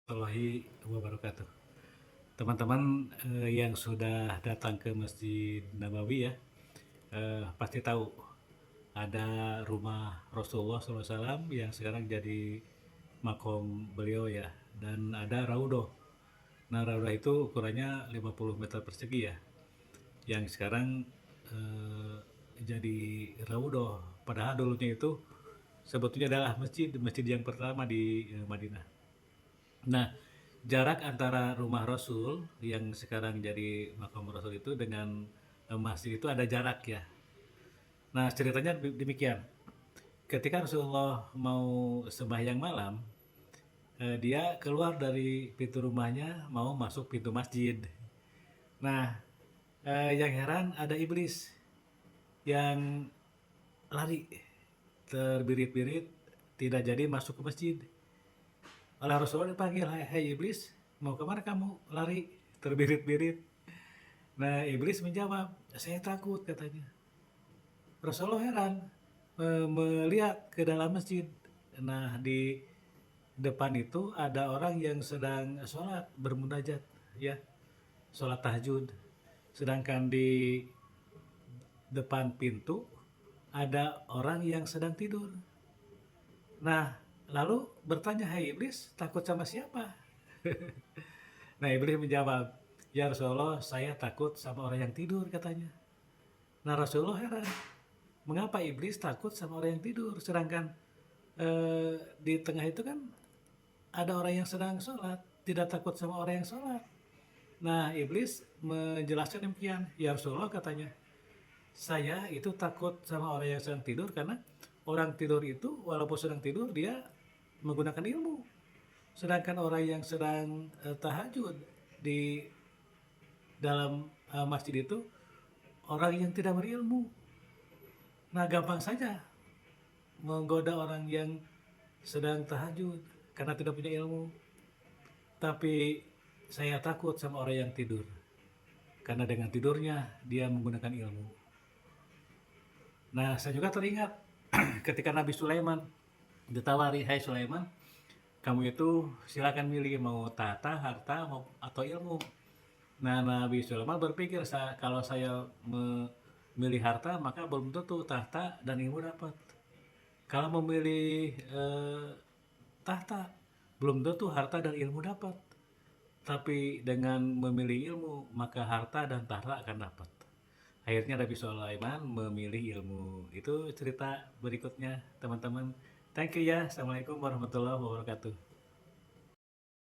Warahmatullahi wabarakatuh. Teman-teman yang sudah datang ke Masjid Nabawi ya, pasti tahu ada rumah Rasulullah SAW yang sekarang jadi makom beliau ya, dan ada raudhah. Nah, raudhah itu ukurannya 50 meter persegi ya, yang sekarang jadi raudhah. Padahal dulunya itu sebetulnya adalah masjid yang pertama di Madinah. Nah, jarak antara rumah Rasul yang sekarang jadi makam Rasul itu dengan masjid itu ada jarak ya. Nah, ceritanya demikian. Ketika Rasulullah mau sembahyang malam, dia keluar dari pintu rumahnya mau masuk pintu masjid. Nah, yang heran ada iblis yang lari terbirit-birit tidak jadi masuk ke masjid. Oleh Rasulullah dipanggil, "Hai iblis, mau kemana kamu lari terbirit-birit?" Nah, iblis menjawab, "Saya takut," katanya. Rasulullah heran melihat ke dalam masjid. Nah, di depan itu ada orang yang sedang sholat bermunajat, ya, sholat tahajud. Sedangkan di depan pintu ada orang yang sedang tidur. Nah, lalu bertanya, "Hai iblis, takut sama siapa?" Nah, iblis menjawab, "Ya Rasulullah, saya takut sama orang yang tidur," katanya. Nah, Rasulullah heran, mengapa iblis takut sama orang yang tidur, sedangkan di tengah itu kan ada orang yang sedang sholat, tidak takut sama orang yang sholat. Nah, iblis menjelaskan demikian, "Ya Rasulullah," katanya, "saya itu takut sama orang yang sedang tidur karena orang tidur itu walaupun sedang tidur dia menggunakan ilmu. Sedangkan orang yang sedang tahajud di dalam masjid itu orang yang tidak berilmu. Nah, gampang saja menggoda orang yang sedang tahajud karena tidak punya ilmu. Tapi saya takut sama orang yang tidur karena dengan tidurnya dia menggunakan ilmu." Nah, saya juga teringat ketika Nabi Sulaiman ditawari, "Hai Sulaiman, kamu itu silakan milih mau tahta, harta, atau ilmu." Nah, Nabi Sulaiman berpikir, kalau saya memilih harta, maka belum tentu tahta dan ilmu dapat. Kalau memilih tahta, belum tentu harta dan ilmu dapat. Tapi dengan memilih ilmu, maka harta dan tahta akan dapat. Akhirnya Nabi Sulaiman memilih ilmu. Itu cerita berikutnya, teman-teman. Thank you ya. Assalamualaikum warahmatullahi wabarakatuh.